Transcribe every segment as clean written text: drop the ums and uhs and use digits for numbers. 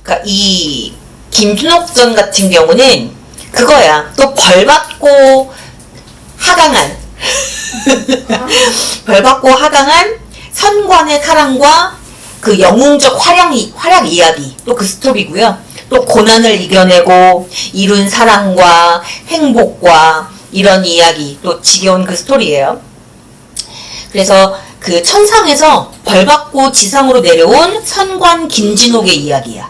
그러니까 이 김준옥전 같은 경우는 그거야. 또 벌받고 하강한 벌받고 하강한 선관의 사랑과 그 영웅적 활약 이야기, 또 그 스토리고요. 또 고난을 이겨내고 이룬 사랑과 행복과 이런 이야기, 또 지겨운 그 스토리예요. 그래서 그 천상에서 벌받고 지상으로 내려온 선관 김진옥의 이야기야.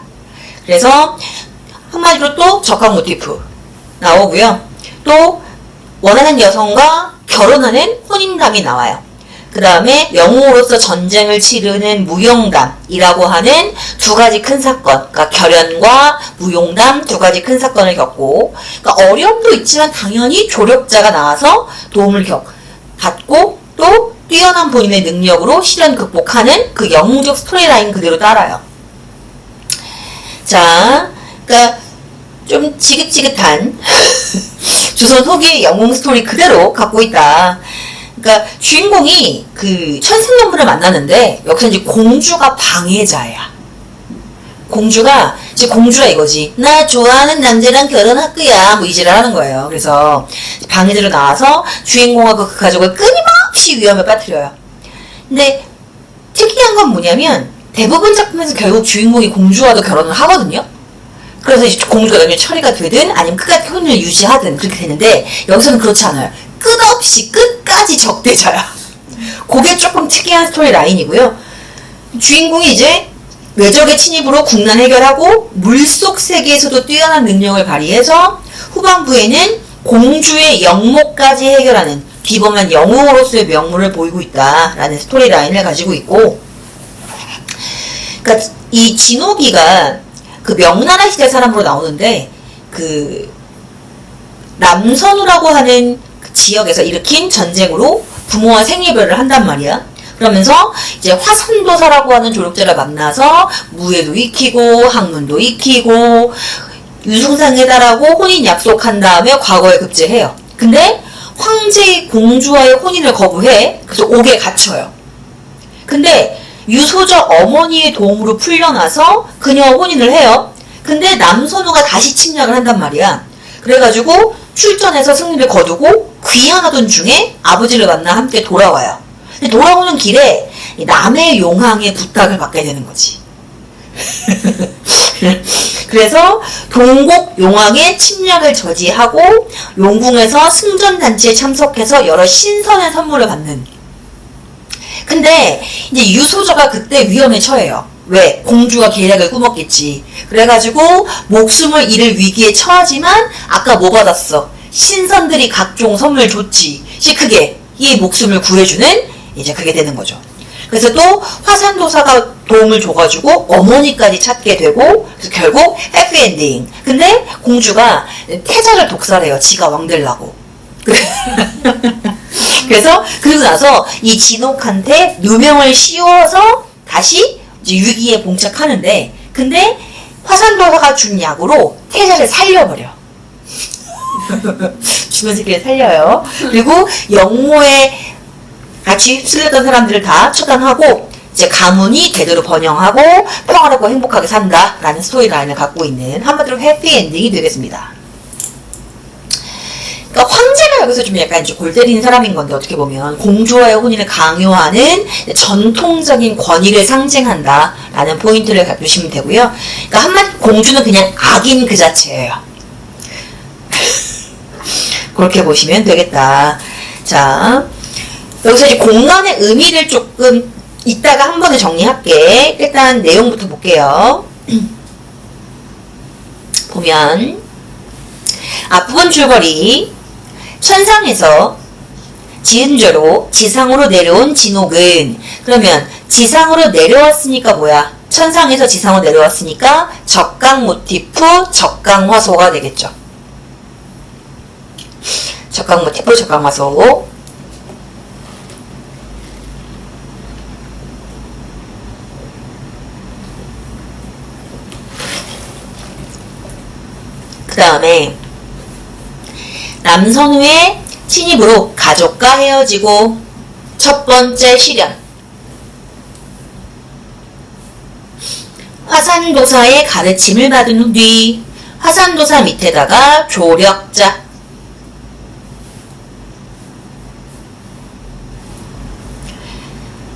그래서 한마디로 또 적합 모티프 나오고요. 또 원하는 여성과 결혼하는 혼인담이 나와요. 그 다음에 영웅으로서 전쟁을 치르는 무용담이라고 하는 두 가지 큰 사건, 그러니까 결연과 무용담 두 가지 큰 사건을 겪고, 그러니까 어려움도 있지만 당연히 조력자가 나와서 도움을 받고 또 뛰어난 본인의 능력으로 시련 극복하는 그 영웅적 스토리라인 그대로 따라요. 자, 그러니까 좀 지긋지긋한 조선 후기 영웅 스토리 그대로 갖고 있다. 그러니까 주인공이 그 천생연분을 만나는데 여기서 이제 공주가 방해자야. 공주가 이거지. 나 좋아하는 남자랑 결혼할 거야. 뭐 이지를 하는 거예요. 그래서 방해자로 나와서 주인공하고 그 가족을 끊임없이 위험에 빠뜨려요. 근데 특이한 건 뭐냐면 대부분 작품에서 결국 주인공이 공주와도 결혼을 하거든요. 그래서 이제 공주가 나중에 처리가 되든 아니면 끝까지 혼인을 유지하든 그렇게 되는데 여기서는 그렇지 않아요. 끝없이 끝까지 적대자야. 그게 조금 특이한 스토리 라인이고요. 주인공이 이제 외적의 침입으로 국난 해결하고 물속 세계에서도 뛰어난 능력을 발휘해서 후반부에는 공주의 영모까지 해결하는 비범한 영웅으로서의 명물을 보이고 있다라는 스토리 라인을 가지고 있고, 그러니까 이 진옥이가 그 명나라 시대 사람으로 나오는데 그 남선우라고 하는 그 지역에서 일으킨 전쟁으로 부모와 생이별을 한단 말이야. 그러면서 이제 화선도사라고 하는 조력자를 만나서 무예도 익히고 학문도 익히고 유승상에 달하고 혼인 약속한 다음에 과거에 급제해요. 근데 황제의 공주와의 혼인을 거부해. 그래서 옥에 갇혀요. 근데 유소저 어머니의 도움으로 풀려나서 그녀와 혼인을 해요. 근데 남선우가 다시 침략을 한단 말이야. 그래가지고 출전해서 승리를 거두고 귀향하던 중에 아버지를 만나 함께 돌아와요. 근데 돌아오는 길에 남의 용왕의 부탁을 받게 되는 거지. 그래서 동국 용왕의 침략을 저지하고 용궁에서 승전잔치에 참석해서 여러 신선한 선물을 받는. 근데 이제 유소저가 그때 위험에 처해요. 왜? 공주가 계략을 꾸몄겠지. 그래가지고 목숨을 잃을 위기에 처하지만 아까 뭐 받았어? 신선들이 각종 선물 줬지. 크게 이 목숨을 구해주는 이제 그게 되는 거죠. 그래서 또 화산도사가 도움을 줘가지고 어머니까지 찾게 되고 그래서 결국 해피엔딩. 근데 공주가 태자를 독살해요. 지가 왕 되려고. 그래서 그러고 나서 이 진옥한테 누명을 씌워서 다시 이제 위기에 봉착하는데, 근데 화산도사가 준 약으로 태자를 살려버려. 죽은 새끼를 살려요. 그리고 영모에 같이 휩쓸렸던 사람들을 다 처단하고 이제 가문이 대대로 번영하고 평화롭고 행복하게 산다라는 스토리라인을 갖고 있는 한마디로 해피엔딩이 되겠습니다. 그러니까 황제가 여기서 좀 약간 이제 골 때리는 사람인 건데, 어떻게 보면 공주와의 혼인을 강요하는 전통적인 권위를 상징한다라는 포인트를 갖으시면 되고요. 그러니까 한마디 공주는 그냥 악인 그 자체예요. 그렇게 보시면 되겠다. 자, 여기서 이제 공간의 의미를 조금 이따가 한 번에 정리할게. 일단 내용부터 볼게요. 보면 앞부분 줄거리, 천상에서 지은 죄로 지상으로 내려온 진옥은, 그러면 지상으로 내려왔으니까 뭐야? 천상에서 지상으로 내려왔으니까 적강 모티프, 적강 화소가 되겠죠. 적강 모티프, 적강 화소. 그 다음에 남선우의 침입으로 가족과 헤어지고 첫 번째 시련. 화산도사의 가르침을 받은 뒤 화산도사 밑에다가 조력자,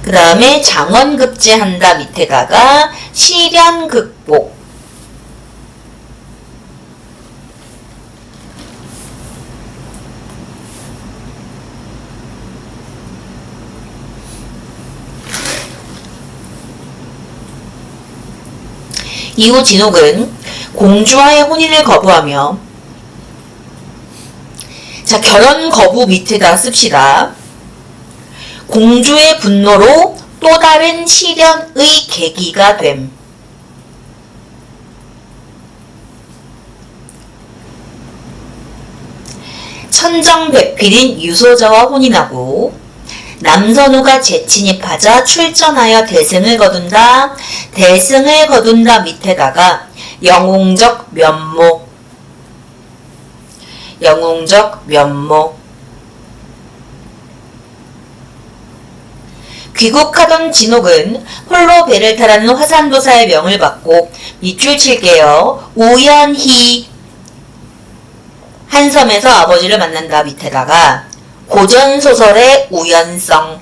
그 다음에 장원급제한다 밑에다가 시련극복, 이후 진옥은 공주와의 혼인을 거부하며, 자, 결혼 거부 밑에다 씁시다. 공주의 분노로 또 다른 시련의 계기가 됨. 천정배필인 유소자와 혼인하고 남선우가 재침입하자 출전하여 대승을 거둔다. 대승을 거둔다 밑에다가 영웅적 면모, 영웅적 면모. 귀국하던 진옥은 홀로 배를 타라는 화산도사의 명을 받고 밑줄 칠게요. 우연히 한 섬에서 아버지를 만난다 밑에다가 고전소설의 우연성,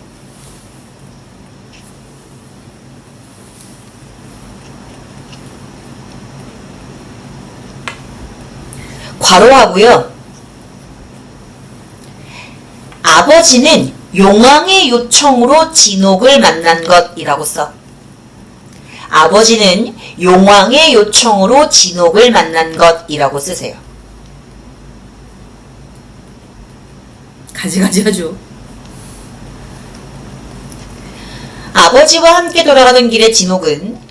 괄호하고요. 아버지는 용왕의 요청으로 진옥을 만난 것이라고 써. 아버지는 용왕의 요청으로 진옥을 만난 것이라고 쓰세요. 가지가지 하죠. 아버지와 함께 돌아가던 길에 진옥은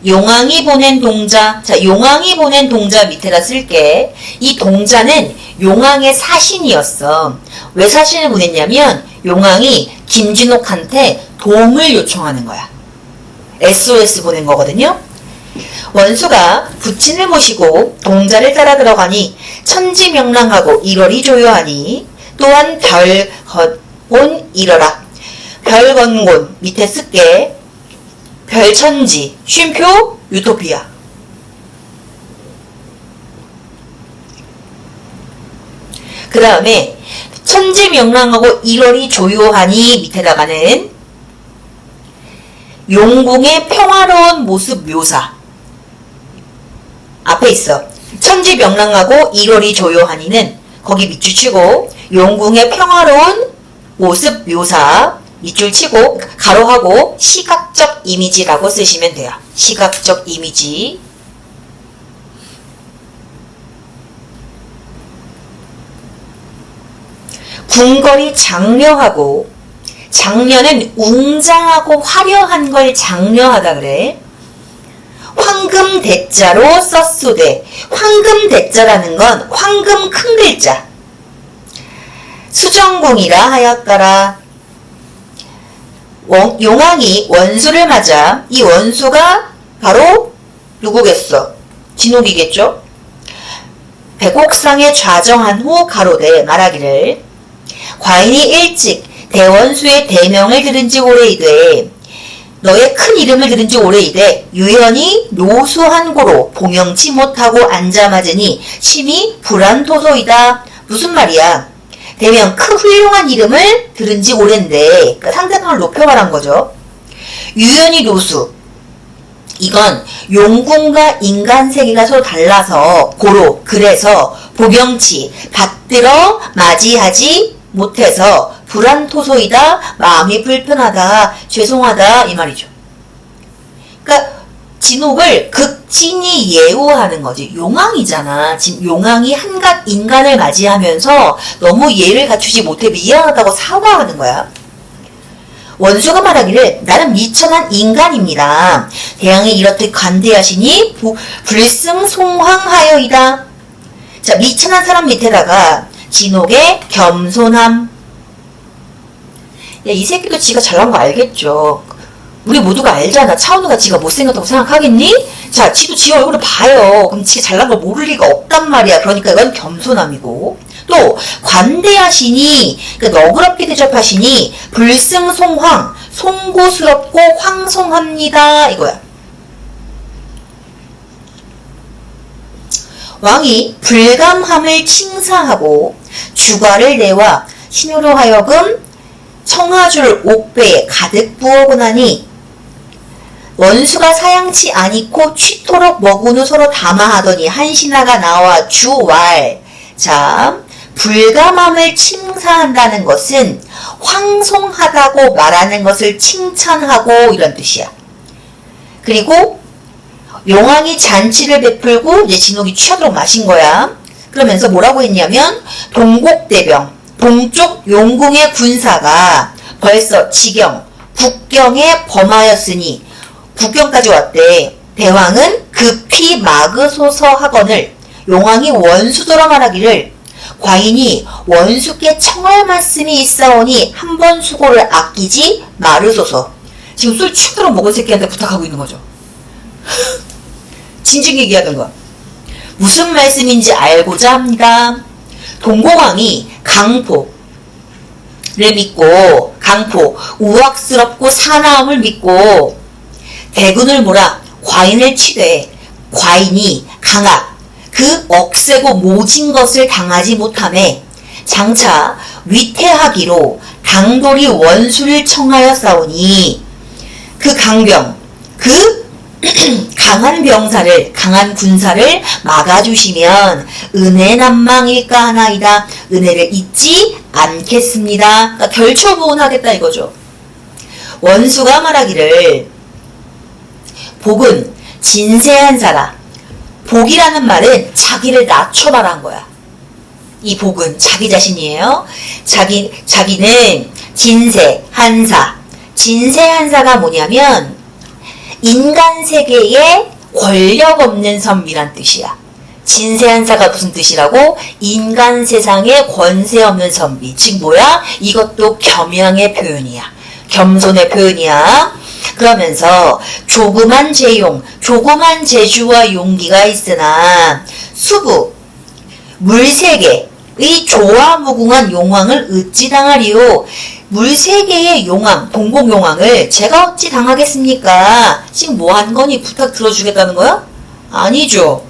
용왕이 보낸 동자, 자, 용왕이 보낸 동자 밑에다 쓸게. 이 동자는 용왕의 사신이었어. 왜 사신을 보냈냐면 용왕이 김진옥한테 도움을 요청하는 거야. SOS 보낸 거거든요. 원수가 부친을 모시고 동자를 따라 들어가니 천지명랑하고 일월이 조요하니 또한 별건곤 이러라. 별건곤 밑에 쓸게. 별천지, 쉼표, 유토피아. 그 다음에 천지명랑하고 일월이 조요하니 밑에다가는 용궁의 평화로운 모습 묘사. 앞에 있어. 천지명랑하고 일월이 조요하니는 거기 밑줄 치고 용궁의 평화로운 모습 묘사 밑줄 치고 가로하고 시각적 이미지라고 쓰시면 돼요. 시각적 이미지. 궁궐이 장려하고, 장려는 웅장하고 화려한 걸 장려하다 그래. 황금 대자로 썼소되, 황금 대자라는 건 황금 큰 글자. 수정궁이라 하였더라. 용왕이 원수를 맞아. 이 원수가 바로 누구겠어? 진옥이겠죠? 백옥상에 좌정한 후 가로되 말하기를 과인이 일찍 대원수의 대명을 들은 지 오래이되 너의 큰 이름을 들은 지 오래이되 유연히 노수한 고로 봉영치 못하고 앉아맞으니 심히 불안토소이다. 무슨 말이야? 대명 큰 훌륭한 이름을 들은 지 오랜데 그러니까 상대방을 높여 말한 거죠. 유연히 노수, 이건 용궁과 인간 세계가 서로 달라서 고로, 그래서 복영치 받들어 맞이하지 못해서 불안토소이다. 마음이 불편하다. 죄송하다. 이 말이죠. 그러니까 진옥을 극진히 예우하는 거지. 용왕이잖아. 지금 용왕이 한갓 인간을 맞이하면서 너무 예를 갖추지 못해 미안하다고 사과하는 거야. 원수가 말하기를 나는 미천한 인간입니다. 대왕이 이렇듯 관대하시니 불승송황하여이다. 자, 미천한 사람 밑에다가 진옥의 겸손함. 야, 이 새끼도 지가 잘난 거 알겠죠. 우리 모두가 알잖아. 차은우가 지가 못생겼다고 생각하겠니? 자, 지도 지 얼굴을 봐요. 그럼 지가 잘난 걸 모를 리가 없단 말이야. 그러니까 이건 겸손함이고. 또 관대하시니, 그러니까 너그럽게 대접하시니 불승송황, 송구스럽고 황송합니다. 이거야. 왕이 불감함을 칭사하고 주가를 내와 신우로 하여금 청아줄 옥배에 가득 부어고 나니 원수가 사양치 아니고 취토록 먹은 후 서로 담아하더니 한 신하가 나와 주왈. 자, 불감함을 칭사한다는 것은 황송하다고 말하는 것을 칭찬하고 이런 뜻이야. 그리고 용왕이 잔치를 베풀고 이제 진옥이 취하도록 마신 거야. 그러면서 뭐라고 했냐면 동곡대병, 동쪽 용궁의 군사가 벌써 지경, 북경에 범하였으니 북경까지 왔대. 대왕은 급히 막으소서 하거늘 용왕이 원수더러 말하기를 과인이 원수께 청할 말씀이 있사오니 한 번 수고를 아끼지 말으소서. 지금 술 취도록 먹은 새끼한테 부탁하고 있는 거죠. 진즉 얘기하던가. 무슨 말씀인지 알고자 합니다. 동고왕이 강포를 믿고 강포 우악스럽고 사나움을 믿고 대군을 몰아 과인을 치되 과인이 강악 그 억세고 모진 것을 당하지 못하매 장차 위태하기로 당돌이 원수를 청하여 싸우니 그 강병 그 강한 병사를 강한 군사를 막아주시면 은혜 난망일까 하나이다. 은혜를 잊지 않겠습니다. 그러니까 결초보은하겠다 이거죠. 원수가 말하기를 복은 진세한 사라. 복이라는 말은 자기를 낮춰 말한 거야. 이 복은 자기 자신이에요. 자기는 진세한사. 진세한사가 뭐냐면 인간 세계에 권력 없는 선비란 뜻이야. 진세한사가 무슨 뜻이라고? 인간 세상에 권세 없는 선비. 즉 뭐야? 이것도 겸양의 표현이야. 겸손의 표현이야. 그러면서 조그만 재용, 조그만 재주와 용기가 있으나 수부, 물세계의 조화무궁한 용왕을 어찌 당하리요. 물세계의 용왕, 동공용왕을 제가 어찌 당하겠습니까? 지금 뭐 한 거니? 부탁 들어주겠다는 거야? 아니죠.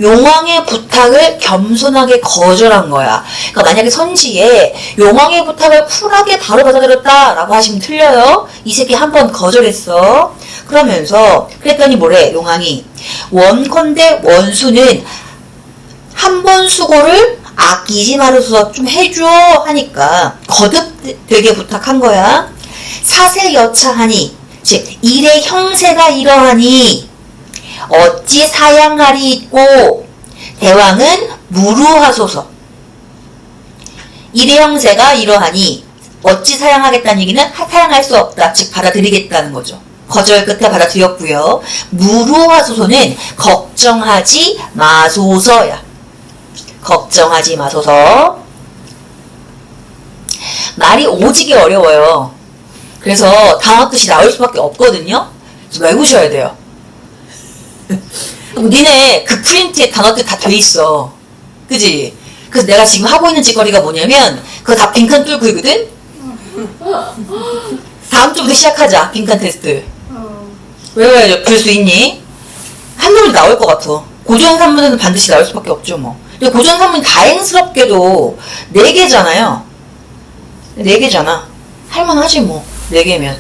용왕의 부탁을 겸손하게 거절한 거야. 그러니까 만약에 선지에 용왕의 부탁을 쿨하게 바로 받아들였다라고 하시면 틀려요. 이 새끼 한 번 거절했어. 그러면서 그랬더니 뭐래? 용왕이 원컨대 원수는 한 번 수고를 아끼지 말아서 좀 해줘 하니까 거듭되게 부탁한 거야. 사세 여차하니 즉 일의 형세가 이러하니 어찌 사양할이 있고 대왕은 무루하소서. 일의 형세가 이러하니 어찌 사양하겠다는 얘기는 사양할 수 없다. 즉 받아들이겠다는 거죠. 거절 끝에 받아들였고요. 무루하소서는 걱정하지 마소서야. 걱정하지 마소서. 말이 오지게 어려워요. 그래서 단어 뜻이 나올 수밖에 없거든요. 그래서 외우셔야 돼요. 니네 그 프린트에 단어 뜻 다 돼 있어. 그지? 그래서 내가 지금 하고 있는 짓거리가 뭐냐면 그거 다 빈칸 뚫고 있거든? 다음 주부터 시작하자. 빈칸 테스트. 외워야죠. 볼 수 있니? 한문이 나올 것 같아. 고전 산문에는 반드시 나올 수밖에 없죠 뭐. 근데 고전 산문이 다행스럽게도 4개잖아요. 4개잖아. 할만하지 뭐. 4개면.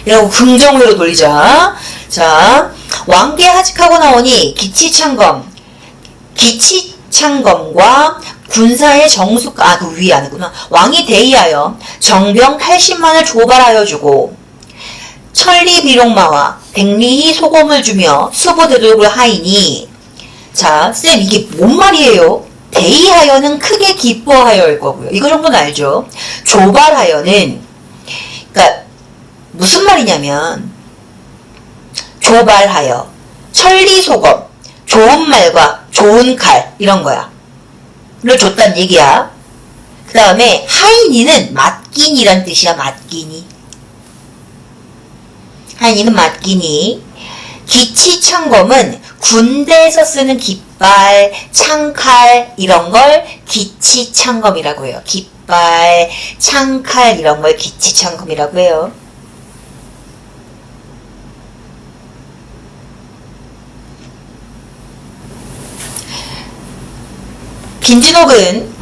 이라고 긍정으로 돌리자. 자, 왕께 하직하고 나오니 기치창검과 군사의 정숙, 그 위에 아니구나. 왕이 대의하여 정병 80만을 조발하여 주고 천리비룡마와 백리히 소금을 주며 수보대독을 하이니. 자, 쌤 이게 뭔 말이에요? 대의하여는 크게 기뻐하여일 거고요. 이거 정도는 알죠? 조발하여는 그러니까 무슨 말이냐면 조발하여 천리소검 좋은 말과 좋은 칼 이런 거야. 를 줬단 얘기야. 그 다음에 하인이는 맡기니란 뜻이야. 맡기니. 하인이는 맡기니. 기치창검은 군대에서 쓰는 깃발, 창칼 이런 걸 기치창검이라고 해요. 깃발, 창칼 이런 걸 기치창검이라고 해요. 김진옥은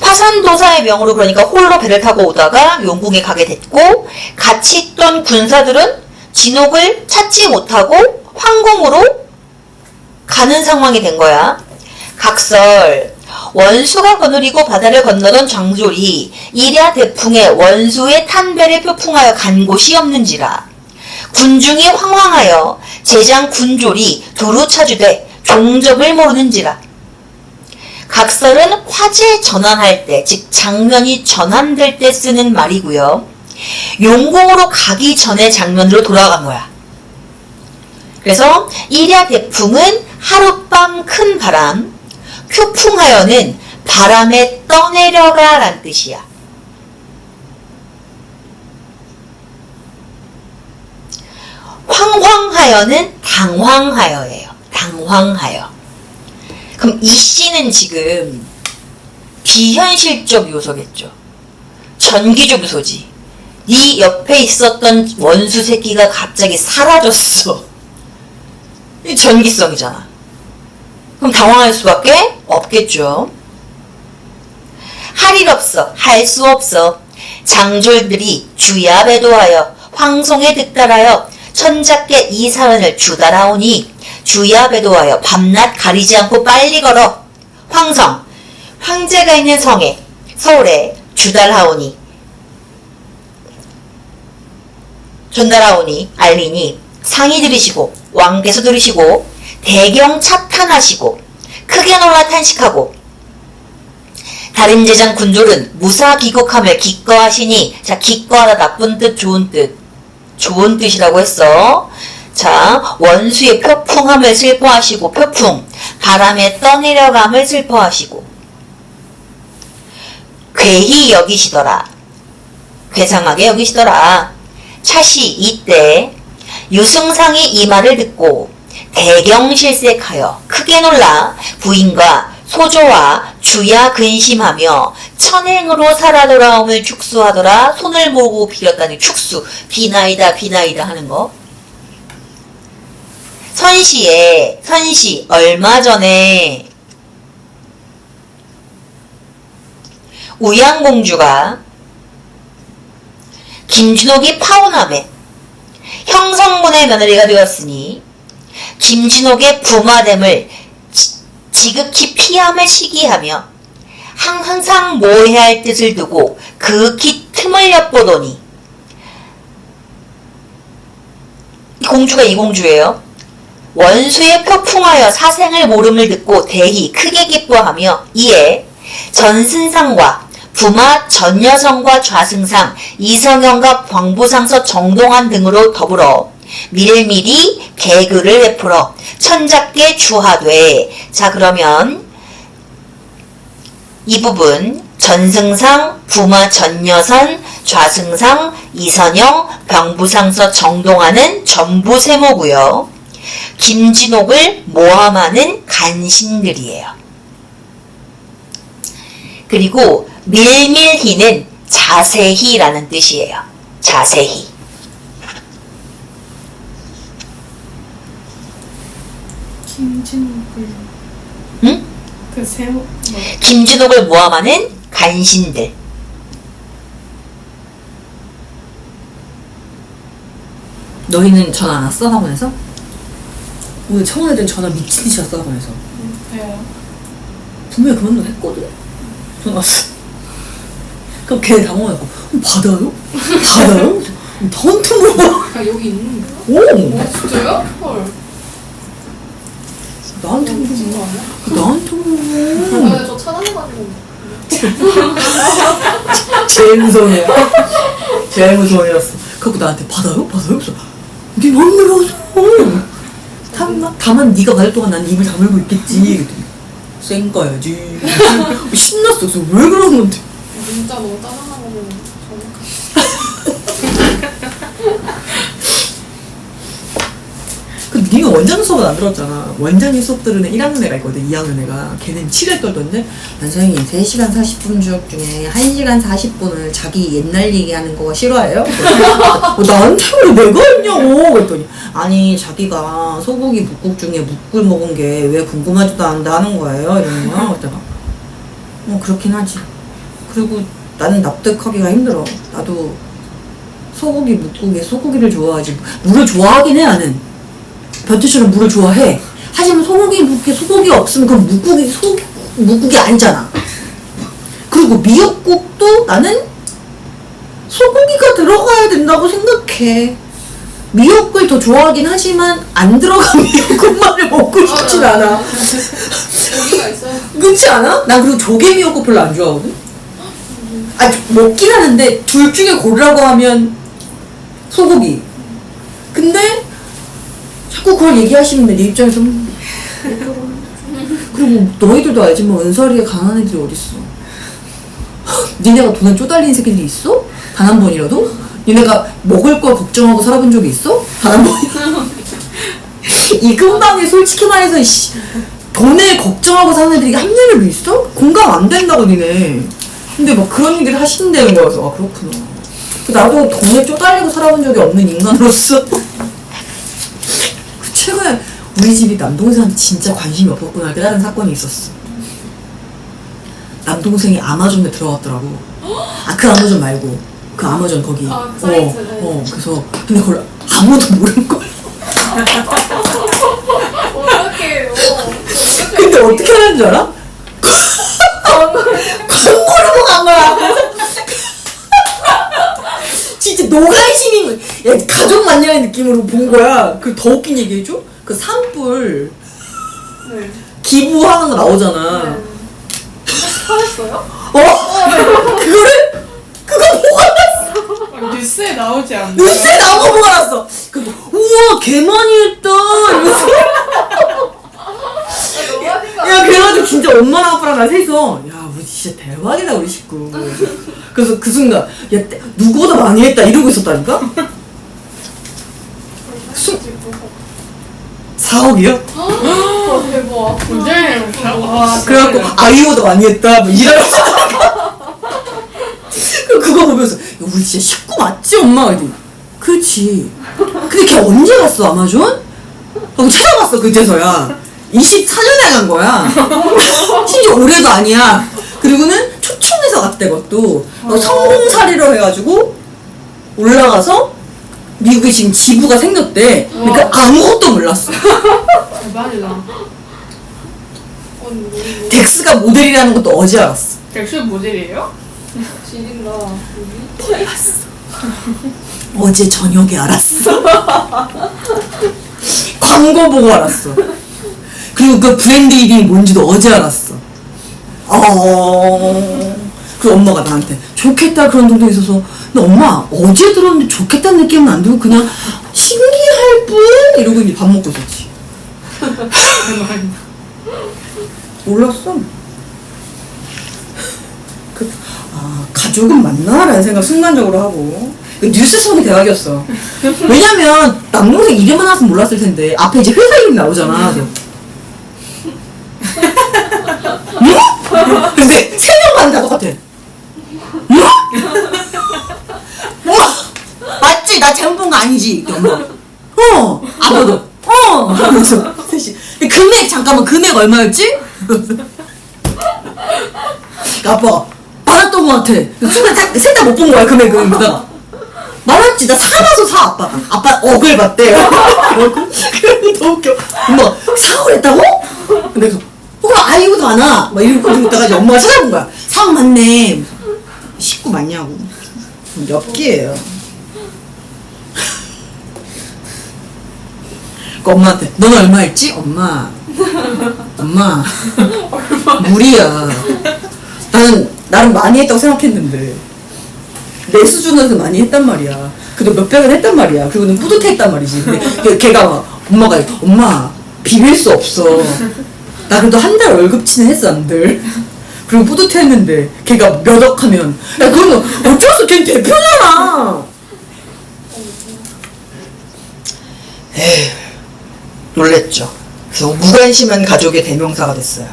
화산도사의 명으로 그러니까 홀로 배를 타고 오다가 용궁에 가게 됐고 같이 있던 군사들은 진옥을 찾지 못하고 황궁으로 가는 상황이 된 거야. 각설 원수가 거느리고 바다를 건너던 장졸이 일야 대풍에 원수의 탄배를 표풍하여 간 곳이 없는지라. 군중이 황황하여 제장 군졸이 두루 차주되 종적을 모르는지라. 각설은 화제 전환할 때, 즉 장면이 전환될 때 쓰는 말이고요. 용궁으로 가기 전에 장면으로 돌아간 거야. 그래서 일야 대풍은 하룻밤 큰 바람, 표풍하여는 바람에 떠내려가 라는 뜻이야. 황황하여는 당황하여예요. 당황하여. 그럼 이 씨는 지금 비현실적 요소겠죠. 전기적 요소지. 네 옆에 있었던 원수 새끼가 갑자기 사라졌어. 이 전기성이잖아. 그럼 당황할 수밖에 없겠죠. 할 일 없어. 할 수 없어. 장졸들이 주야 배도하여 황송에 득달하여 천작게 이 사연을 주달하오니 주야 배도하여 밤낮 가리지 않고 빨리 걸어 황성 황제가 있는 성에 서울에 주달하오니 전달하오니 알리니 상이 들으시고 왕께서 들으시고 대경 차탄하시고 크게 놀라 탄식하고 다른 제장 군졸은 무사 귀국함을 기꺼하시니 자 기꺼하다 나쁜 뜻 좋은 뜻 좋은 뜻이라고 했어. 자, 원수의 표풍함을 슬퍼하시고 표풍, 바람에 떠내려감을 슬퍼하시고 괴히 여기시더라. 괴상하게 여기시더라. 차시 이때 유승상이 이 말을 듣고 대경실색하여 크게 놀라 부인과 소조와 주야 근심하며 천행으로 살아 돌아옴을 축수하더라. 손을 모으고 빌었다니 축수, 비나이다 비나이다 하는 거. 선시 얼마 전에 우양공주가 김진옥이 파혼함에 형성군의 며느리가 되었으니 김진옥의 부마됨을 지극히 피함을 시기하며 항상 모해할 뜻을 두고 극히 틈을 엿보더니 이 공주가 이 공주예요. 원수의 표풍하여 사생을 모름을 듣고 대히 크게 기뻐하며 이에 전승상과 부마 전여성과 좌승상 이성영과 광부상서 정동환 등으로 더불어 밀밀히 개그를 베풀어 천작게 주하되. 자 그러면 이 부분 전승상, 부마 전여선, 좌승상, 이선영, 병부상서 정동환은 전부 세모고요. 김진옥을 모함하는 간신들이에요. 그리고 밀밀히는 자세히라는 뜻이에요. 자세히. 김진옥을 응? 그 세모 김진옥을 모함하는 간신들. 너희는 전화 안 왔어? 학원에서? 오늘 청원애들 전화 미친듯이 왔어 학원에서. 왜요? 분명히 그런 거 했거든. 전화 왔어. 그럼 걔 당황하고 받아요? 받아요? 나한테 물어봐. 아 여기 있는 거야? 오! 진짜요? 헐. 나한테 미친 거 물어봐. 아니야? 나한테 물어봐. 아, 저 찾아내가지고. 제일 무서운 애야. 제일 무서운 애였어. 그래갖고 나한테 받아요? 받아요? 그래서 니 안 물어봤어. 다만 네가 받을 동안 난 입을 다물고 있겠지. 그랬더니 쌩 까야지. 신났어. 그래서 왜 그러는 건데? 진짜 너무 짜증나고 그 니가 원장 수업은 안 들었잖아. 원장님 수업 들으는 1학년 애가 있거든. 2학년 애가. 걔는 7회 떨던데 난 선생님 3시간 40분 중에 1시간 40분을 자기 옛날 얘기하는 거가 싫어해요? 나한테 왜 내가 했냐고 그랬더니 아니 자기가 소고기 묵국 중에 묵을 먹은 게 왜 궁금하지도 않다 하는 거예요 이러는 거야. 그랬다가 그렇긴 하지. 그리고 나는 납득하기가 힘들어. 나도 소고기 묵국에 소고기를 좋아하지 물을 좋아하긴 해. 나는 변태처럼 물을 좋아해. 하지만 소고기 묵국에 소고기가 없으면 그건 묵국이 아니잖아. 그리고 미역국도 나는 소고기가 들어가야 된다고 생각해. 미역국을 더 좋아하긴 하지만 안 들어간 미역국만을 먹고 싶진 않아. 고기가 있어요. 그렇지 않아? 난 그리고 조개 미역국 별로 안 좋아하거든? 먹긴 하는데 둘 중에 고르라고 하면 소고기. 근데 자꾸 그걸 얘기하시면 내 입장에서 그리고 너희들도 알지만 은설이가 강한 애들이 어딨어. 니네가 돈을 쪼달리는 새끼들이 있어? 단 한 번이라도? 니네가 먹을 걸 걱정하고 살아본 적이 있어? 단 한 번이라도? 이 근방에 솔직히 말해서 돈을 걱정하고 사는 애들이 한 명이라도 있어? 공감 안 된다고 니네. 근데 막 그런 얘기를 하신다는 거여서 그렇구나. 나도 돈에 쪼달리고 살아본 적이 없는 인간으로서 최근에 우리 집이 남동생한테 진짜 관심이 없었구나 할 깨달은 사건이 있었어. 남동생이 아마존에 들어갔더라고. 그 아마존 말고 그 아마존 거기. 그 사이트. 그래서 근데 그걸 아무도 모르는 거야. 어떡해요. 근데 어떻게 하는 줄 알아? 광고를 보고 간 거야. 진짜 노가이신이 가족 만나는 느낌으로 본 거야. 그 더 웃긴 얘기 해줘? 그 산불 네. 기부하는 거 나오잖아. 팔았어요? 그거 보고 알았어. 뉴스에 나오지 않나? 뉴스에 나온 거 보고 알았어. 우와 개 많이 했다 이러면서. 야 그래가지고 진짜 엄마랑 아빠랑 나 셋이서 야 우리 진짜 대박이다 우리 식구. 그래서 그 순간 야 누구보다 많이 했다 이러고 있었다니까? 4억이요? 대박. 굉장히 그래갖고 아이보다 많이 했다 뭐 이러면서 그거 보면서 야, 우리 진짜 식구 맞지 엄마? 그랬더니 그렇지. 근데 걔 언제 갔어 아마존? 하고 찾아봤어 그제서야 24년에 간 거야. 심지어 올해도 아니야. 그리고는 초청해서 갔대 그것도. 성공사례로 해가지고 올라가서 미국에 지금 지부가 생겼대. 그러니까 아무것도 몰랐어. 대박이다. 덱스가 모델이라는 것도 어제 알았어. 덱스 모델이에요? 지린다. 어제 저녁에 알았어. 광고 보고 알았어. 그리고 그 브랜드 이름이 뭔지도 어제 알았어. 그 엄마가 나한테 좋겠다 그런 정도 있어서 근데 엄마 어제 들었는데 좋겠다는 느낌은 안 들고 그냥 신기할 뿐 이러고 이제 밥 먹고 있었지. 몰랐어. 가족은 맞나? 라는 생각 순간적으로 하고 뉴스 속이 대박이었어. 왜냐면 남동생 이름만 나왔으면 몰랐을 텐데 앞에 이제 회사 이름 나오잖아. 응? 근데 3명 다 똑같아. 응? 엄마 맞지? 나 잘못 본 거 아니지? 엄마 아빠도 그래서 셋이 금액 잠깐만 금액 얼마였지? 아빠가 많았던 거 같아. 순간 셋 다 못 본 거야 금액을. 그러다가 많았지? 나 사봐서 사 아빠가. 아빠 억을 받대. 그래서 더 웃겨. 엄마 4억 했다고? 내가 그럼 아이고도 많아. 막 이러고 있다가 이제 엄마가 찾아본 거야. 4억 맞네. 식구 맞냐고. 몇 개예요. 그 엄마한테 너는 얼마 했지? 엄마 무리야. 나는 많이 했다고 생각했는데 내 수준에서 많이 했단 말이야. 그래도 몇백은 했단 말이야. 그리고는 뿌듯했단 말이지. 근데 걔가 막 엄마 비빌 수 없어. 나 그래도 한 달 월급치는 했어 남들. 그리고 뿌듯했는데 걔가 몇 억 하면 야 그건 어쩔 수 없어. 걔 대표잖아. 에휴 놀랬죠. 그래서 무관심한 가족의 대명사가 됐어요.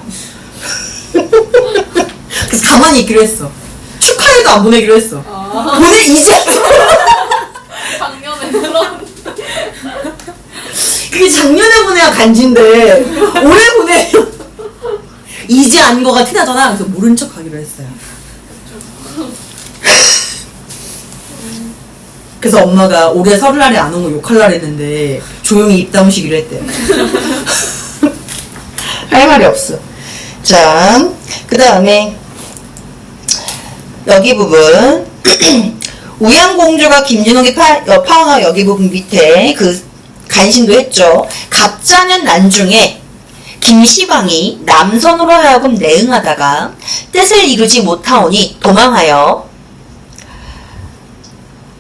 그래서 가만히 있기로 했어. 축하해도 안 보내기로 했어. 보내 이제 작년에 그런. 그게 작년에 보내야 간지인데 올해 보내면 이제 안 거가 티나잖아. 그래서 모른 척 하기로 했어요. 그래서 엄마가 올해 설날에 안 온 거 욕할라 했는데 조용히 입 다무시기로 했대요. 할 말이 없어. 자, 그 다음에 여기 부분 우양공주가 김진옥이 파왕하 여기 부분 밑에 그 간신도 했죠. 갑자년 난중에 김시방이 남선으로 하여금 내응하다가 뜻을 이루지 못하오니 도망하여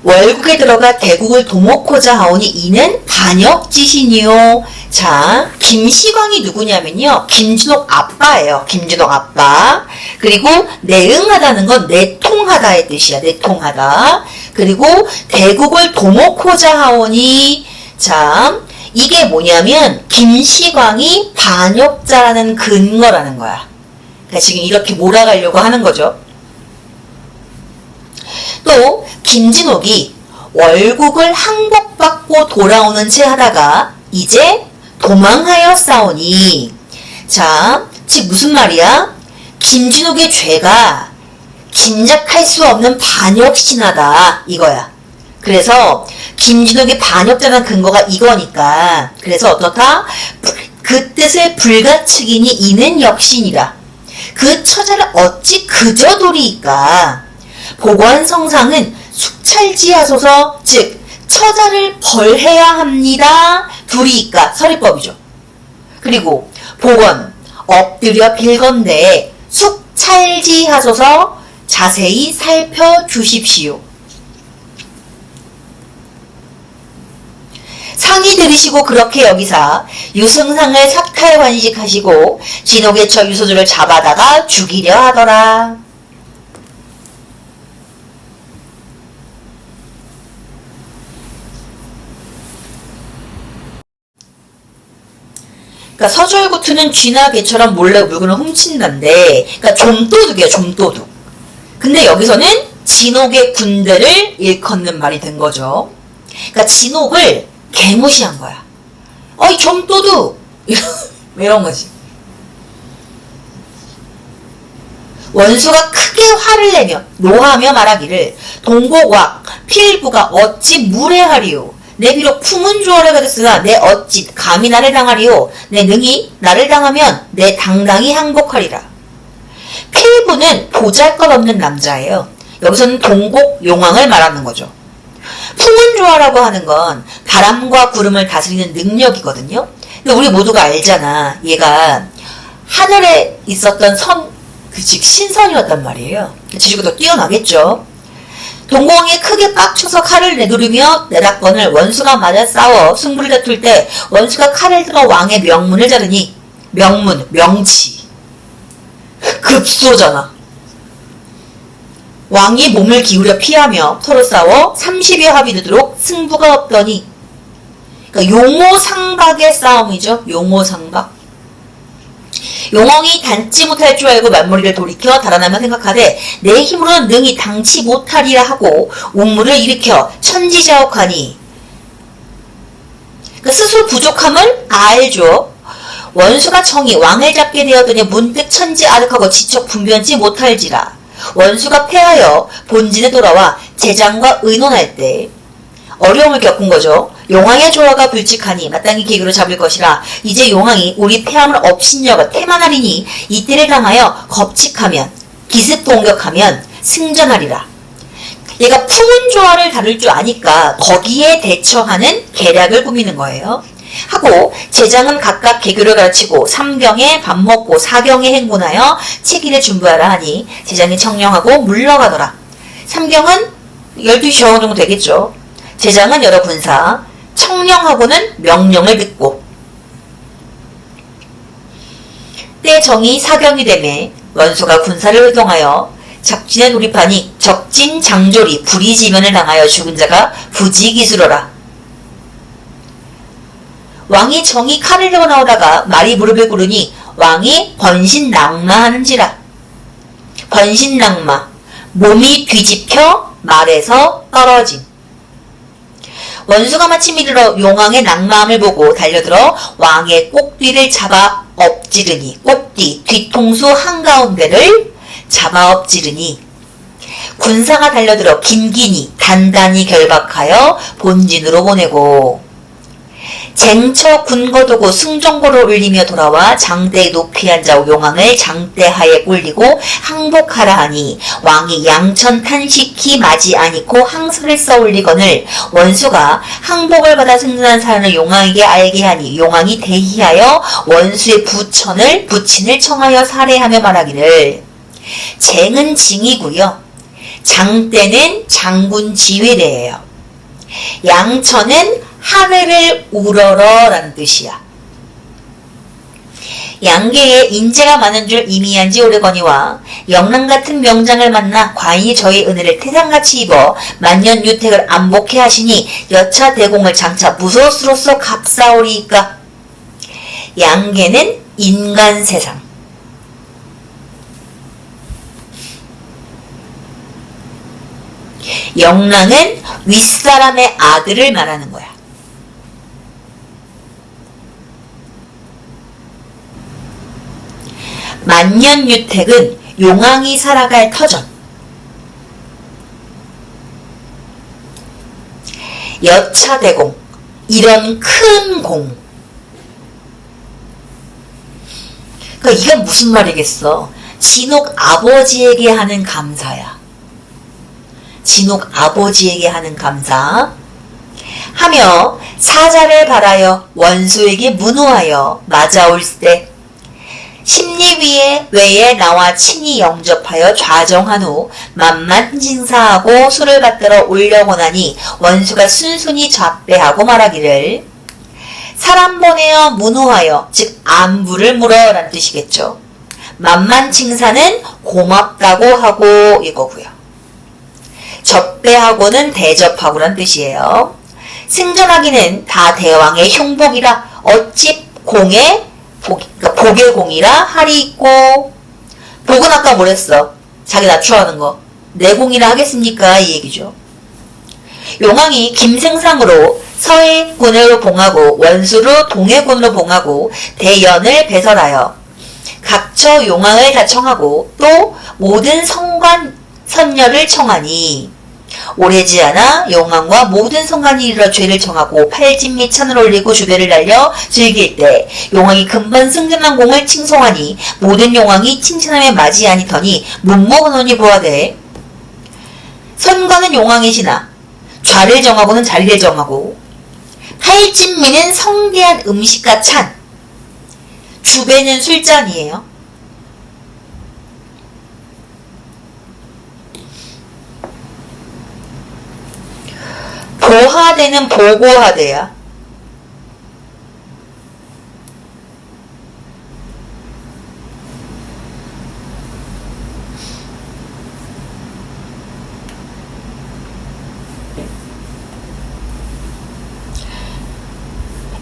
월국에 들어가 대국을 도모코자 하오니 이는 반역지신이요. 자, 김시방이 누구냐면요. 김진옥 아빠예요. 김진옥 아빠. 그리고 내응하다는 건 내통하다의 뜻이야. 내통하다. 그리고 대국을 도모코자 하오니 자, 이게 뭐냐면 김시방이 반역자라는 근거라는 거야. 그러니까 지금 이렇게 몰아가려고 하는 거죠. 또 김진옥이 월국을 항복받고 돌아오는 채 하다가 이제 도망하여 싸우니 자, 즉 무슨 말이야? 김진옥의 죄가 짐작할 수 없는 반역신하다 이거야. 그래서 김진옥의 반역자라는 근거가 이거니까 그래서 어떻다? 그 뜻을 불가측이니 이는 역신이라. 그 처자를 어찌 그저 도리이까. 보관성상은 숙찰지하소서 즉 처자를 벌해야 합니다. 두리이까 서리법이죠. 그리고 복원 엎드려 빌건대 숙찰지하소서 자세히 살펴주십시오. 상이 들이시고 그렇게 여기사 유승상을 삭탈관식하시고 진옥의 처 유소들을 잡아다가 죽이려 하더라. 그러니까 서절구투는 쥐나 개처럼 몰래 물건을 훔친다인데, 그러니까 좀도둑이야, 좀도둑. 근데 여기서는 진옥의 군대를 일컫는 말이 된 거죠. 그러니까 진옥을 개무시한 거야. 어이 좀도둑! 이런 거지. 원수가 크게 화를 내며 노하며 말하기를 동곡왁 필부가 어찌 무례하리요. 내 비록 품은 주어라가 됐으나 내 어찌 감히 나를 당하리요. 내 능히 나를 당하면 내 당당히 항복하리라. 필부는 보잘것없는 남자예요. 여기서는 동곡 용왕을 말하는 거죠. 품은 주어라고 하는 건 바람과 구름을 다스리는 능력이거든요. 근데 우리 모두가 알잖아. 얘가 하늘에 있었던 즉 신선이었단 말이에요. 지식도 뛰어나겠죠. 동공이 크게 빡쳐서 칼을 내두르며 내락건을 원수가 맞아 싸워 승부를 다툴 때 원수가 칼을 들어 왕의 명문을 자르니 명문, 명치 급소잖아. 왕이 몸을 기울여 피하며 서로 싸워 30여 합이 되도록 승부가 없더니 그러니까 용호상박의 싸움이죠. 용호상박. 용왕이 닿지 못할 줄 알고 말머리를 돌이켜 달아나며 생각하되 내 힘으로는 능히 당치 못하리라 하고 웅물을 일으켜 천지자옥하니 그 스스로 부족함을 알죠. 원수가 정이 왕을 잡게 되었더니 문득 천지아득하고 지쳐 분변치 못할지라. 원수가 패하여 본진에 돌아와 제장과 의논할 때 어려움을 겪은 거죠. 용왕의 조화가 불측하니 마땅히 계기로 잡을 것이라. 이제 용왕이 우리 패함을 업신여가 태만하리니 이때를 당하여 겁칙하면 기습 공격하면 승전하리라. 얘가 품은 조화를 다룰 줄 아니까 거기에 대처하는 계략을 꾸미는 거예요. 하고 제장은 각각 개교를 가르치고 3경에 밥 먹고 4경에 행군하여 치기를 준비하라 하니 제장이 청령하고 물러가더라. 3경은 12시 정도 되겠죠. 제장은 여러 군사, 청령하고는 명령을 듣고 때 정이 4경이 되매 원수가 군사를 활동하여 작진에 돌입하니 적진 장졸이 불의지면을 당하여 죽은 자가 부지기수로라. 왕이 정이 칼을 들고 나오다가 말이 무릎을 꿇으니 왕이 번신낭마하는지라. 번신낭마, 몸이 뒤집혀 말에서 떨어짐. 원수가 마침 이르러 용왕의 낙마함을 보고 달려들어 왕의 꼭뒤를 잡아 엎지르니, 꼭뒤, 뒤통수 한가운데를 잡아 엎지르니, 군사가 달려들어 긴긴히 단단히 결박하여 본진으로 보내고, 쟁처 군거두고 승정고를 울리며 돌아와 장대에 높이 앉아 용왕을 장대하에 올리고 항복하라 하니, 왕이 양천 탄식히 맞이 아니고 항서를 써올리거늘 원수가 항복을 받아 승진한 사람을 용왕에게 알게 하니, 용왕이 대희하여 원수의 부친을 청하여 살해하며 말하기를, 쟁은 징이고요, 장대는 장군 지휘대예요, 양천은 하늘을 우러러 라는 뜻이야. 양계에 인재가 많은 줄 이미한 지 오래거니와 영랑같은 명장을 만나 과인이 저희 은혜를 태산같이 입어 만년유택을 안복해 하시니 여차 대공을 장차 무소수로서 값사오리이까. 양계는 인간 세상, 영랑은 윗사람의 아들을 말하는 거야. 만년유택은 용왕이 살아갈 터전, 여차대공, 이런 큰 공. 그러니까 이게 무슨 말이겠어? 진옥 아버지에게 하는 감사야. 진옥 아버지에게 하는 감사. 하며 사자를 바라여 원수에게 문호하여 맞아올 때 심리위에 외에 나와 친히 영접하여 좌정한 후 만만징사하고 술을 받들어 올려보나니 원수가 순순히 잡배하고 말하기를, 사람 보내어 문호하여, 즉 안부를 물어 라는 뜻이겠죠. 만만칭사는 고맙다고 하고 이거고요. 접배하고는 대접하고 라는 뜻이에요. 승전하기는 다 대왕의 흉복이라 어찌 공에 복의 공이라 할이 있고, 복은 아까 뭐랬어? 자기 낮추어하는 거. 내 공이라 하겠습니까? 이 얘기죠. 용왕이 김승상으로 서해군으로 봉하고 원수로 동해군으로 봉하고 대연을 배설하여 각처 용왕을 다 청하고 또 모든 성관 선녀를 청하니, 오래지 않아 용왕과 모든 성관이 이르러 죄를 청하고 팔진미찬을 올리고 주배를 날려 즐길 때 용왕이 금번 승진한 공을 칭송하니 모든 용왕이 칭찬함에 맞이 아니더니 문무헌원이 보아되, 선관은 용왕이시나 좌를 정하고는 자리를 정하고, 팔진미는 성대한 음식과 찬, 주배는 술잔이에요. 보하대는 보고하대야.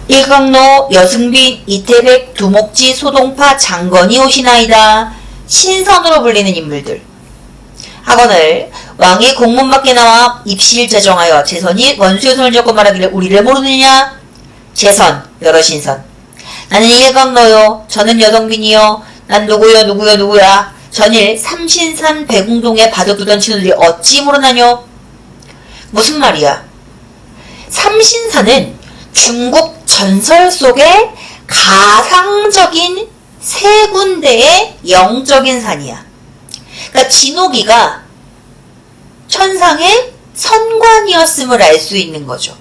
일광로, 여승빈, 이태백, 두목지, 소동파, 장건이 오시나이다. 신선으로 불리는 인물들. 하거늘 왕이 공문 밖에 나와 입시를 제정하여 재선이 원수의 손을 잡고 말하기를, 우리를 모르느냐? 재선, 여러 신선. 나는 일광로요. 저는 여성빈이요. 난 누구야. 전일 삼신산 백웅동에 바둑두던 친구들이 어찌 모르나뇨? 무슨 말이야? 삼신산은 중국 전설 속의 가상적인 세 군데의 영적인 산이야. 그러니까 진옥이가 천상의 선관이었음을 알 수 있는 거죠.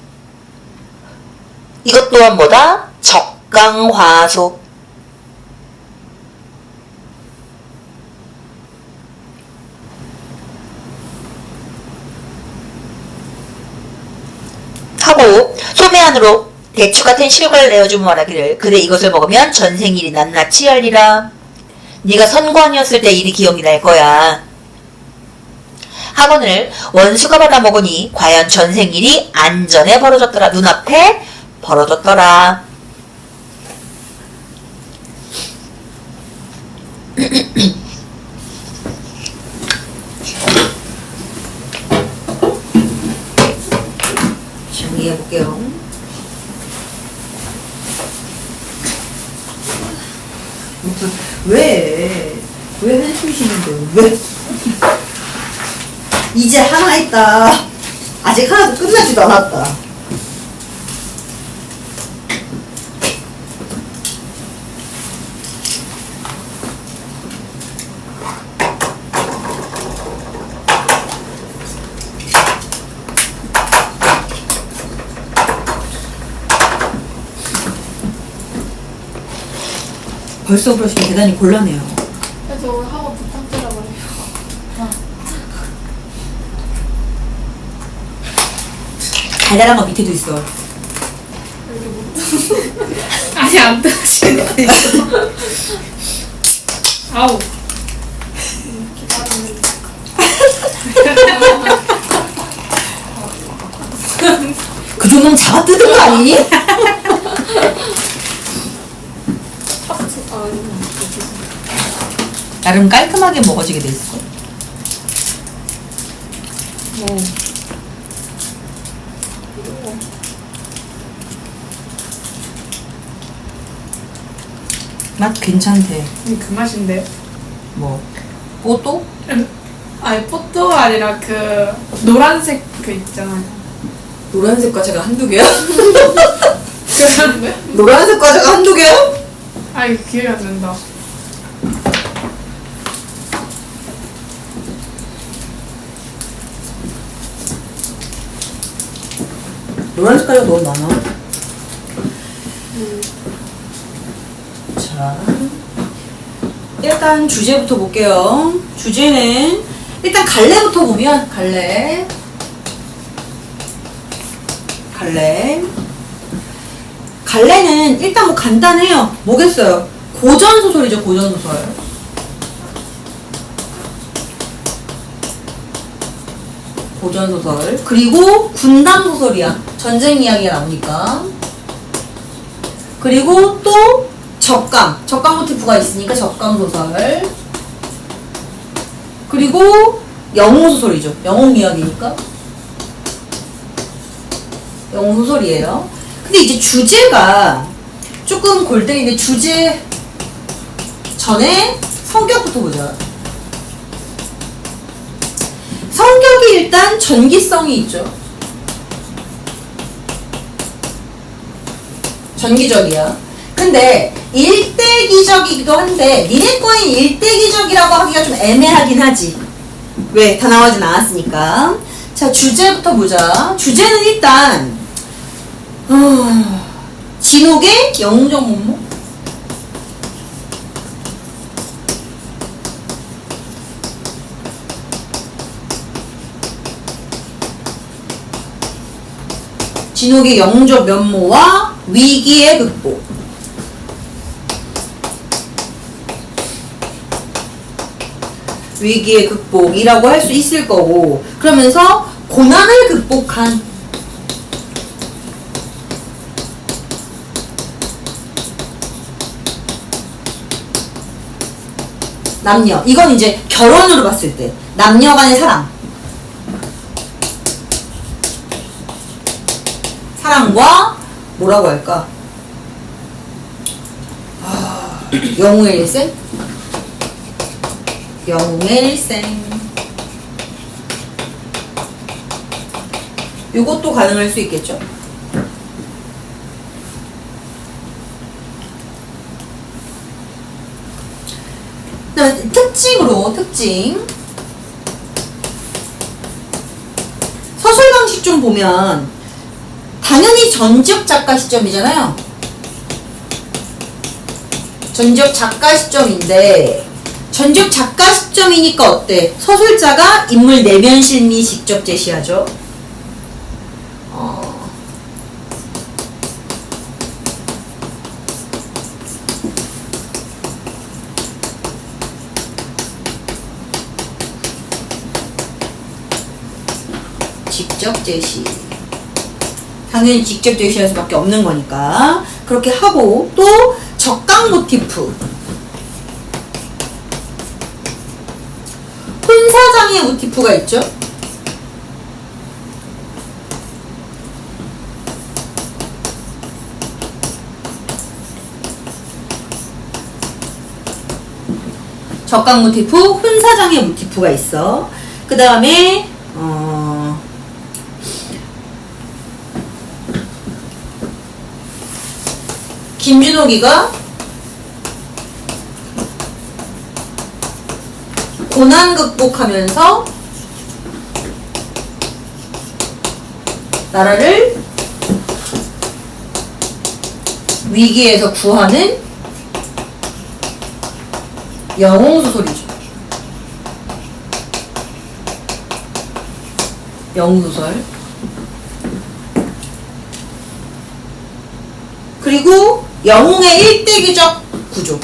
이것 또한 뭐다? 적강화소. 하고 소매 안으로 대추 같은 실과를 내어주며 말하기를, 그대 이것을 먹으면 전생일이 낱낱이 알리라. 네가 선관이었을 때 일이 기억이 날 거야. 학원을 원수가 받아먹으니 과연 전생일이 안전에 벌어졌더라. 눈앞에 벌어졌더라. 왜 한숨 쉬는데 왜? 이제 하나 있다. 아직 하나도 끝나지도 않았다. 벌써 그러시면 대단히 곤란해요. 그래서 오늘 학원 부탁드려고 해요. 달달한 거 밑에도 있어. 여기 못. 아니 안 뜨시네. 아우. 기다리는. 그 정도는 잡아 뜯은 거 아니니? 나름 깔끔하게 먹어지게 돼 있을 거야. 뭐. 맛 괜찮대. 그 맛인데. 뭐 뽀또? 아니 포토가 아니라 그 노란색 그 있잖아요. 노란색 과자가 한두 개야? 그런데? 노란색 과자가 한두 개야? 아이 기억이 안 난다. 노란색 과자가 너무 많아. 자, 일단 주제부터 볼게요. 주제는 일단 갈래부터 보면 갈래. 갈래는 일단 뭐 간단해요. 뭐겠어요? 고전소설이죠, 고전소설. 고전소설. 그리고 군담소설이야. 전쟁 이야기가 나오니까. 그리고 또 적감 모티프가 있으니까 적감소설. 그리고 영웅소설이죠. 영웅 이야기니까. 영웅소설이에요. 근데 이제 주제가 조금 골때리는데 주제 전에 성격부터 보자. 성격이 일단 전기성이 있죠. 전기적이야. 근데 일대기적이기도 한데 니네 거인 일대기적이라고 하기가 좀 애매하긴 하지. 왜? 다 나오진 않았으니까. 자, 주제부터 보자. 주제는 일단 진옥의 영웅적 면모? 진옥의 영웅적 면모와 위기의 극복. 위기의 극복이라고 할 수 있을 거고, 그러면서 고난을 극복한 남녀. 이건 이제 결혼으로 봤을 때 남녀 간의 사랑과 뭐라고 할까? 영웅의 일생? 영웅의 일생. 요것도 가능할 수 있겠죠? 그다음에 특징. 서술 방식 좀 보면 당연히 전지적 작가 시점이잖아요. 전지적 작가 시점인데 전지적 작가 시점이니까 어때? 서술자가 인물 내면 실미 직접 제시하죠. 직접 제시. 당연히 직접 제시할 수밖에 없는 거니까 그렇게 하고, 또 적강 모티프, 혼사장의 모티프가 있죠. 적각 모티프, 혼사장의 모티프가 있어. 그 다음에 김준호기가 고난 극복하면서 나라를 위기에서 구하는 영웅소설이죠. 영웅소설. 그리고 영웅의 일대기적 구조.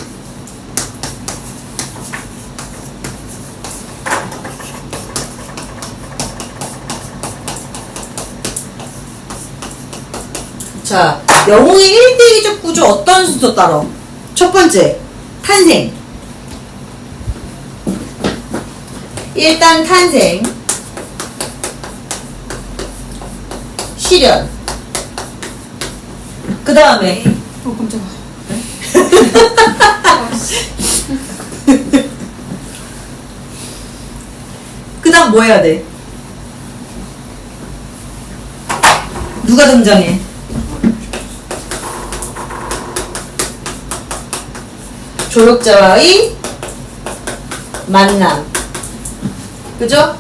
자, 영웅의 일대기적 구조 어떤 순서 따라? 첫 번째, 탄생. 일단 탄생. 실현. 그 다음에 깜짝아. 그 다음 뭐 해야 돼? 누가 등장해? 조력자와의 만남. 그죠?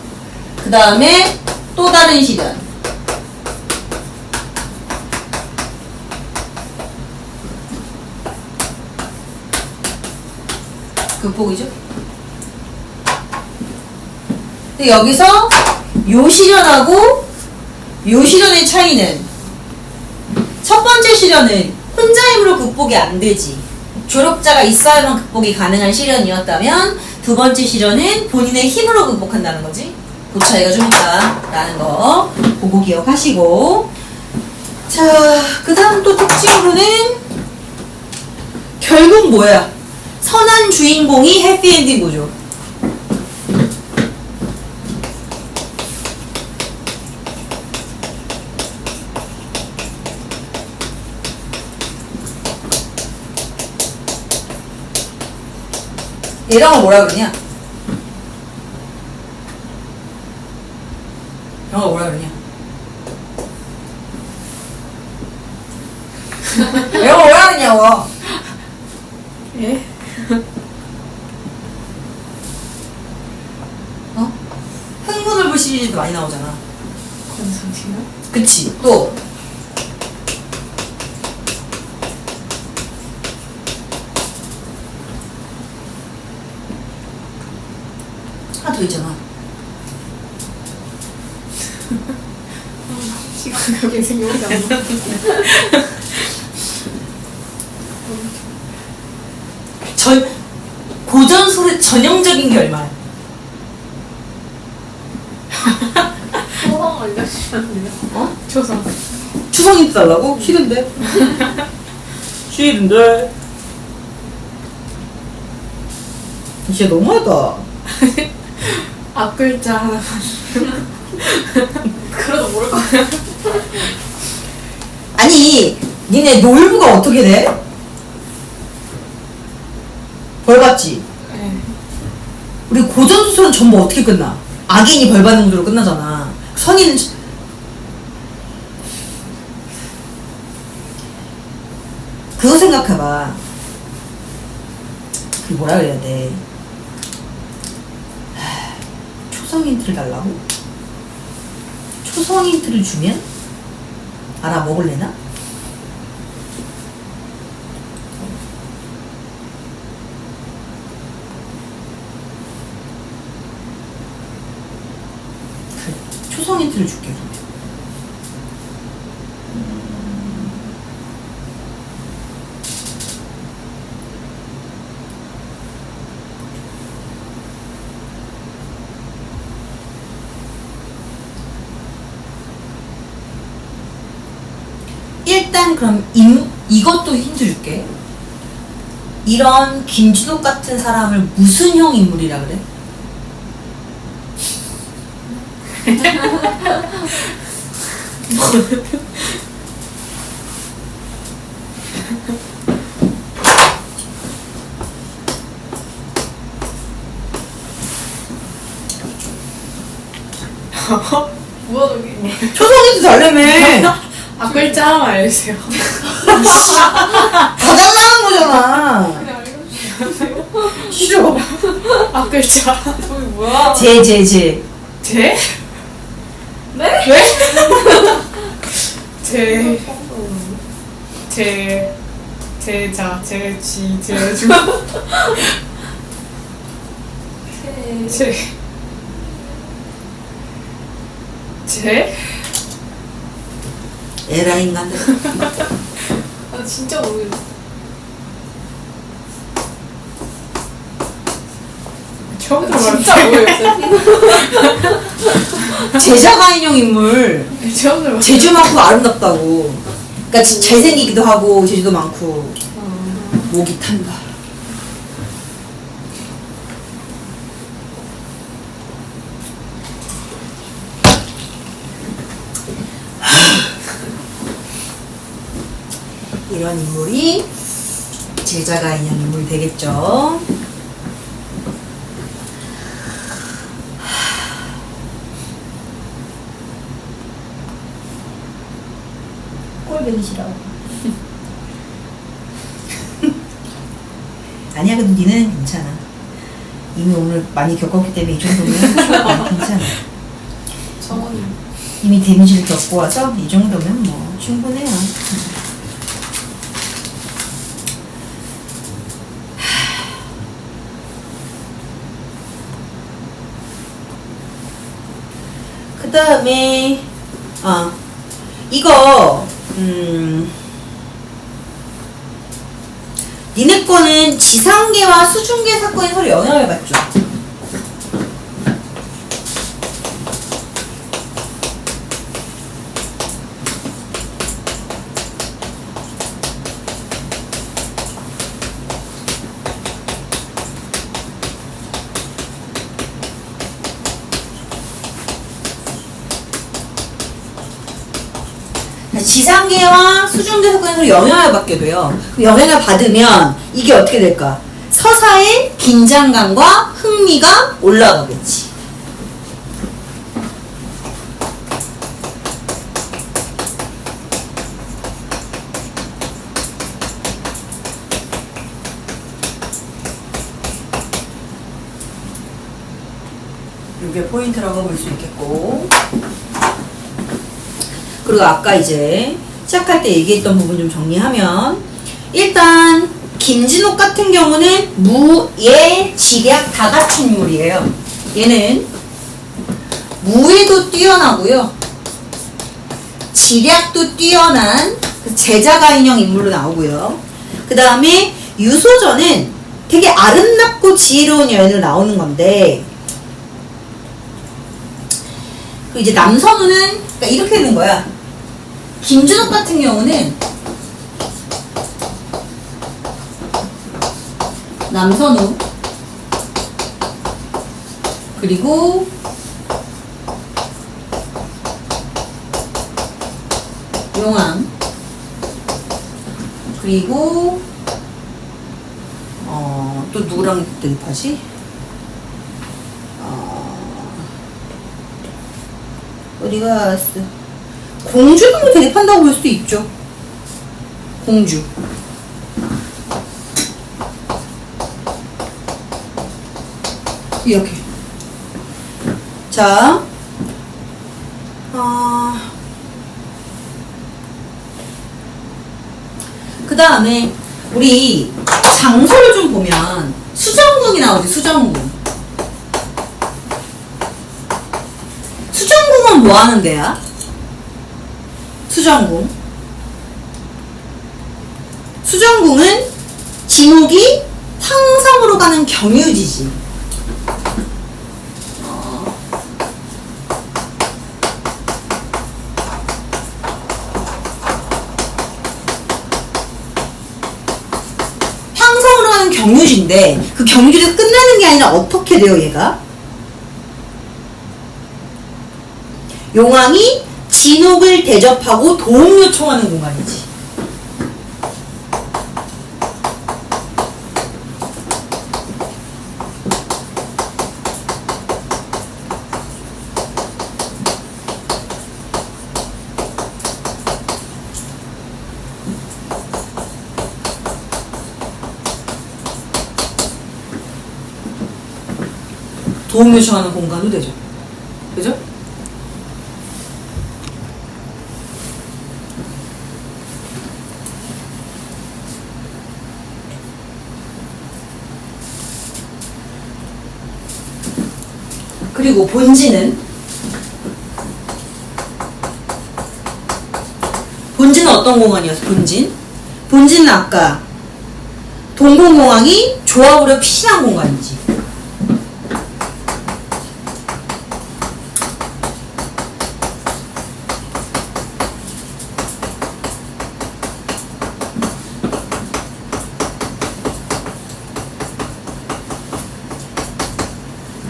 그 다음에 또 다른 시련. 극복이죠? 근데 여기서 요 시련하고 요 시련의 차이는 첫 번째 시련은 혼자 힘으로 극복이 안 되지. 조력자가 있어야만 극복이 가능한 시련이었다면 두 번째 시련은 본인의 힘으로 극복한다는 거지. 그 차이가 좀 있다라는 거 보고 기억하시고. 자, 그 다음 또 특징으로는 결국 뭐야? 선한 주인공이 해피엔딩 구조. 이런 거 뭐라 그러냐? 이런 거 뭐라 그러냐? 이런 거 뭐라 그러냐고? 예? 어? 흥분을부 시리즈도 많이 나오잖아. 권상진요? 그치? 또 하나 더 있잖아. 시각하게 생각이 안 나. 고전 소리 전형적인 결말. 초성 알려주시면 어? 초성. 추성이 달라고? 싫은데? 싫은데? 진짜 너무하다. 앞글자 하나만. 그래도 모를 거야. 아니, 니네 놀부가 어떻게 돼? 벌 받지? 네. 우리 고전소설은 전부 어떻게 끝나? 악인이 벌 받는 구조로 끝나잖아. 선인은 그거 생각해봐. 그 뭐라 그래야 돼? 초성 힌트를 달라고? 초성 힌트를 주면 알아먹을래나? 그래, 초성 힌트를 줄게. 그러면. 일단 그럼 이것도 힌트 줄게. 이런 김진욱 같은 사람을 무슨 형 인물이라 그래? 뭐야 저기? 초성이도 달래매. 글자 하나만 알려주세요. 다 달라는 거잖아. 그냥 알려주세요. 싫어. 글자. 저기 뭐야? 제. 제? 네? 왜? 제자, 제지, 제주. 제? 에라 인간들. 아 진짜 모르겠어. 처음 들어봤어요. 진짜 모르겠어요. 제자가 인형 인물. 처음 들어봤어요. 제주 많고 아름답다고. 그러니까 잘생기기도 하고 제주도 많고. 목이 탄다. 이런 인물이 제자가 인형 인물이 되겠죠. 꼴보기 싫어. 아니야, 근데 니는 괜찮아. 이미 오늘 많이 겪었기 때문에 이 정도면 괜찮아. 저는 이미 데미지를 겪고 와서 이 정도면 뭐 충분해요. 그 다음에 이거 니네 거는 지상계와 수중계 사건이 서로 영향을 받죠. 지상계와 수중계 사건에서 영향을 받게 돼요. 그 영향을 받으면 이게 어떻게 될까? 서사의 긴장감과 흥미가 올라가겠지. 이게 포인트라고 볼 수 있겠고, 그리고 아까 이제 시작할 때 얘기했던 부분 좀 정리하면, 일단 김진옥 같은 경우는 무예 지략 다 갖춘 인물이에요. 얘는 무예도 뛰어나고요, 지략도 뛰어난 제자가 인형 인물로 나오고요. 그 다음에 유소전은 되게 아름답고 지혜로운 여인으로 나오는 건데, 그 이제 남선우는 그러니까 이렇게 되는 거야. 김준옥 같은 경우는 남선우, 그리고 용왕, 그리고 또 누구랑 대립하지? 어디가 왔어? 공주도 대립한다고 볼 수도 있죠. 공주. 이렇게. 자, 그 다음에 우리 장소를 좀 보면 수정궁이 나오지. 수정궁. 수정궁은 뭐 하는 데야? 수정궁. 수정궁은 진옥이 황성으로 가는 경유지지. 황성으로 가는 경유지인데 그 경유지에서 끝나는 게 아니라 어떻게 돼요, 얘가? 용왕이 진옥을 대접하고 도움 요청하는 공간이지. 도움 요청하는 공간도 되죠. 그죠? 그리고 본진은 어떤 공간이었어? 본진은 아까 동공공항이 조합으로 피신한 공간이지.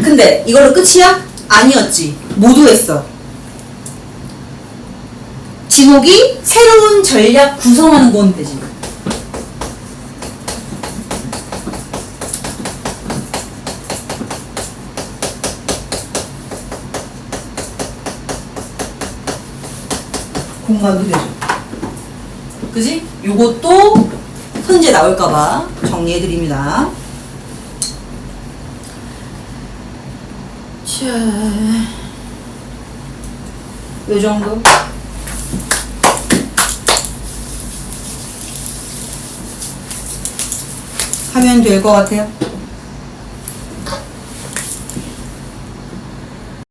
근데 이걸로 끝이야? 아니었지. 모두 했어. 진옥이 새로운 전략 구성하는 건 되지. 공간도 되죠. 그지? 요것도 현재 나올까봐 정리해드립니다. 자, 요 정도. 하면 될 것 같아요.